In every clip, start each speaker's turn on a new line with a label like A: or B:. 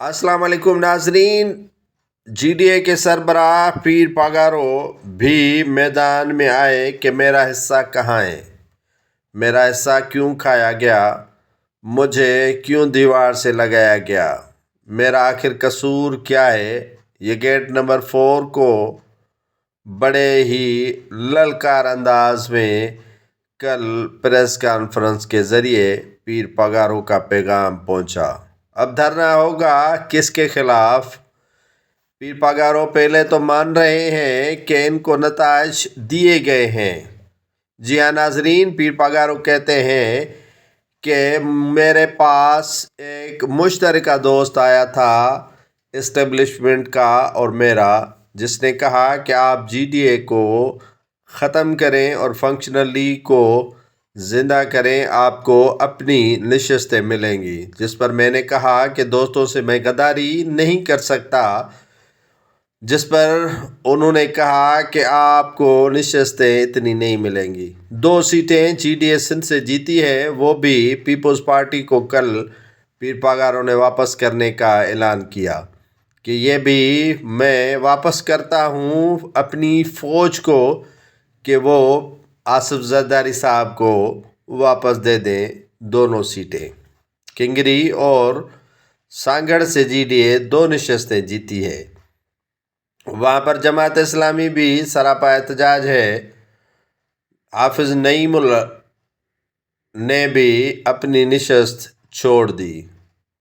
A: अस्सलाम वालेकुम नाजरीन। जीडीए के सरबराह पीर पागारो भी मैदान में आए कि मेरा हिस्सा कहाँ है, मेरा हिस्सा क्यों खाया गया, मुझे क्यों दीवार से लगाया गया, मेरा आखिर कसूर क्या है। ये गेट नंबर 4 को बड़े ही ललकार अंदाज में कल प्रेस कॉन्फ्रेंस के ज़रिए पीर पगारो का पैगाम पहुंचा। अब धरना होगा किसके खिलाफ। पीर पगारो पहले तो मान रहे हैं कि इनको नताज दिए गए हैं। जी हाँ नाजरीन, पीर पगारो कहते हैं कि मेरे पास एक मुश्तरका दोस्त आया था इस्टेब्लिशमेंट का और मेरा, जिसने कहा कि आप जीडीए को ख़त्म करें और फंक्शनली को ज़िंदा करें, आपको अपनी नशिस्तें मिलेंगी। जिस पर मैंने कहा कि दोस्तों से मैं गद्दारी नहीं कर सकता। जिस पर उन्होंने कहा कि आपको नशिस्तें इतनी नहीं मिलेंगी। 2 सीटें जीडीए सिंध से जीती है, वो भी पीपल्स पार्टी को कल पीर पगारो ने वापस करने का ऐलान किया कि ये भी मैं वापस करता हूँ अपनी फ़ौज को कि वो आसिफ जरदारी साहब को वापस दे दें दोनों सीटें। किंगरी और सांगड़ से जीडीए 2 नशिस्तें जीती है। वहाँ पर जमात इस्लामी भी सरापा एहतजाज है। हाफिज नईमुल्ला ने भी अपनी नशिस्त छोड़ दी।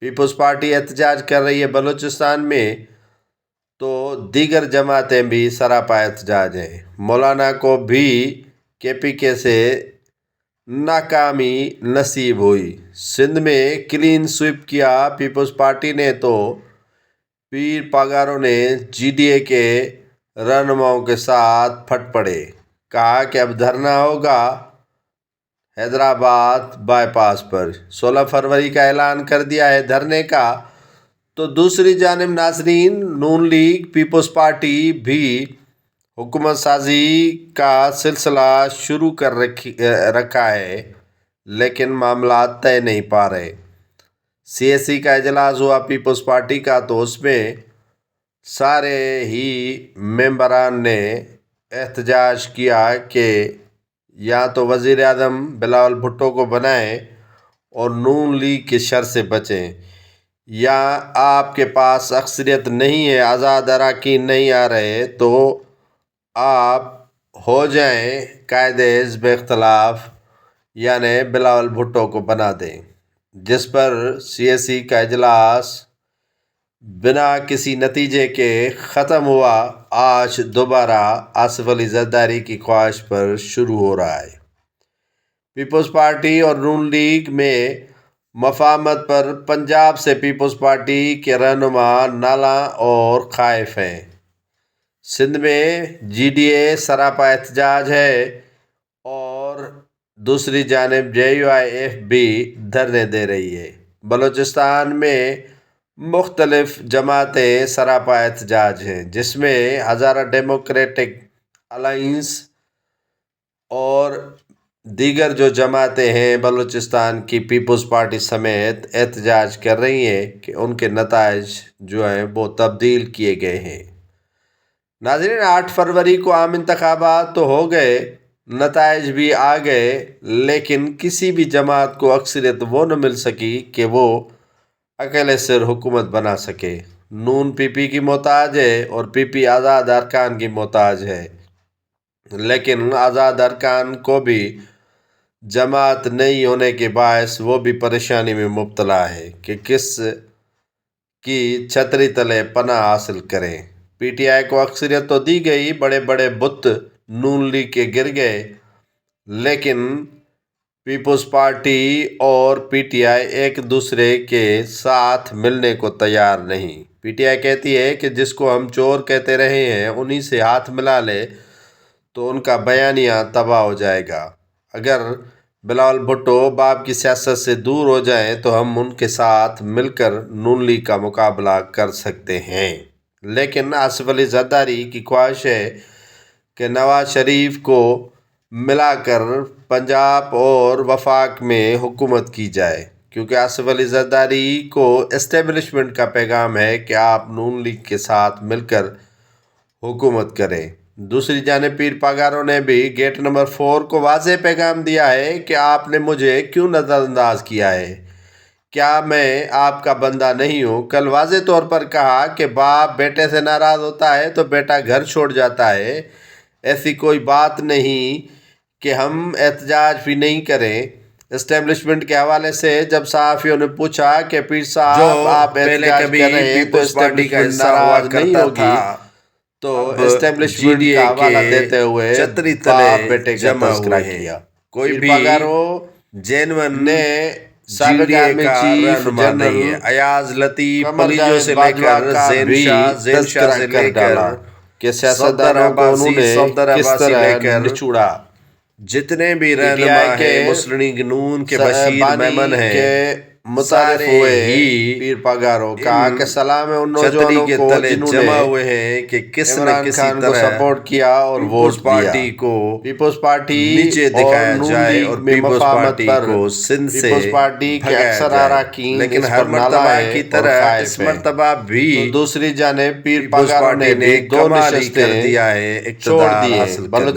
A: पीपल्स पार्टी एहतजाज कर रही है बलूचिस्तान में, तो दीगर जमातें भी सरापा एहतजाज हैं। मौलाना को भी केपीके से नाकामी नसीब हुई। सिंध में क्लीन स्वीप किया पीपल्स पार्टी ने, तो पीर पगारो ने जीडीए के रहनुमाओं के साथ फट पड़े। कहा कि अब धरना होगा हैदराबाद बाईपास पर। 16 फरवरी का ऐलान कर दिया है धरने का। तो दूसरी जानिब नाजरीन, नून लीग पीपल्स पार्टी भी हुकूमत साजी का सिलसिला शुरू कर रखा है, लेकिन मामला तय नहीं पा रहे। सीएससी का इजलास हुआ पीपल्स पार्टी का, तो उसमें सारे ही मेंबरान ने एहतजाज किया कि या तो वज़ीर आज़म बिलावल भुट्टो को बनाएं और नून लीग के शर से बचें, या आपके पास अक्सरियत नहीं है, आज़ाद अरकान नहीं आ रहे, तो आप हो जाएं कायदे हिज़्ब इख्तिलाफ, यानी बिलावल भुट्टो को बना दें। जिस पर सीएससी का इजलास बिना किसी नतीजे के ख़त्म हुआ। आज दोबारा आसिफ अली जरदारी की ख्वाहिश पर शुरू हो रहा है। पीपल्स पार्टी और नून लीग में मफाहमत पर पंजाब से पीपल्स पार्टी के रहनुमा नाला और खाइफ हैं। सिंध में जीडीए सरापा एहतजाज है और दूसरी जानिब JUIF भी धरने दे रही है। बलूचिस्तान में मुख्तलिफ जमातें सरापा एहतजाज हैं, जिसमें हज़ारा डेमोक्रेटिक अलाइंस और दीगर जो जमातें हैं बलूचिस्तान की पीपल्स पार्टी समेत एहतजाज कर रही हैं कि उनके नताइज जो हैं वो तब्दील किए गए हैं। नाज़रीन, 8 फरवरी को आम इंतखाबात तो हो गए, नताइज भी आ गए, लेकिन किसी भी जमात को अक्सरियत वो न मिल सकी कि वो अकेले सिर हुकूमत बना सके। नून पीपी की मोहताज है और पीपी आज़ाद अरकान की मोहताज है, लेकिन आज़ाद अरकान को भी जमात नहीं होने के बायस वो भी परेशानी में मुब्तला है कि किस की छतरी तले पनाह हासिल करें। पीटीआई को अक्सरियत तो दी गई, बड़े बड़े बुत नून लीग के गिर गए, लेकिन पीपल्स पार्टी और पीटीआई एक दूसरे के साथ मिलने को तैयार नहीं। पीटीआई कहती है कि जिसको हम चोर कहते रहे हैं उन्हीं से हाथ मिला ले तो उनका बयानिया तबाह हो जाएगा। अगर बिलावल भुट्टो बाप की सियासत से दूर हो जाएं तो हम उनके साथ मिलकर नून लीग का मुकाबला कर सकते हैं। लेकिन आसिफ अली जरदारी की ख्वाहिश है कि नवाज शरीफ को मिलाकर पंजाब और वफाक में हुकूमत की जाए, کیونکہ آصف علی زرداری کو اسٹیبلشمنٹ کا پیغام ہے کہ آپ نون لیگ کے ساتھ مل کر حکومت کریں۔ دوسری جانب پیر پاگاروں نے بھی گیٹ نمبر 4 کو واضح پیغام دیا ہے کہ آپ نے مجھے کیوں نظر انداز کیا ہے؟ کیا میں آپ کا بندہ نہیں ہوں؟ کل واضح طور پر کہا کہ باپ بیٹے سے ناراض ہوتا ہے تو بیٹا گھر چھوڑ جاتا ہے، ایسی کوئی بات نہیں کہ ہم احتجاج بھی نہیں کریں۔ اسٹیبلشمنٹ کے حوالے سے جب صحافیوں نے پوچھا کہ پیر صاحب آپ احتجاج کر رہے ہیں تو اسٹیبلشمنٹ ناراض نہیں ہوگی، تو اسٹیبلشمنٹ کا حوالہ دیتے ہوئے باپ بیٹے کا تذکرہ کیا۔
B: کوئی بھی جینون
A: نے
B: سابق آرمی چیف جنرل
A: ایاز لطیف
B: پلیجو سے لے کر زین شاہ سے لے کر
A: کہ سیاستدانوں کو انہوں نے کس طرح نچوڑا۔
B: جتنے بھی رہنما ہیں مسلم لیگ نون کے بشیر میمن ہیں،
A: متعارف ہوئے ہی پیر پاگاروں کا کہ سلام ہے ان نوجوانوں کو جنہوں نے
B: جمع ہوئے ہیں کہ کس نے کسی طرح
A: سپورٹ کیا اور ووٹ
B: پارٹی کو
A: پیپلز پارٹی
B: نیچے دکھایا جائے اور پیپلز پارٹی کو سندھ سے
A: پارٹی کے اکثر اراکین
B: لیکن ہر مرتبہ کی طرح اس مرتبہ بھی
A: دوسری جانب پیر پاگاروں نے بھی 2 نشستیں
B: کر دیا ہے
A: چھوڑ
B: اقتدار
A: دیے۔
B: حاصل کرنے میں۔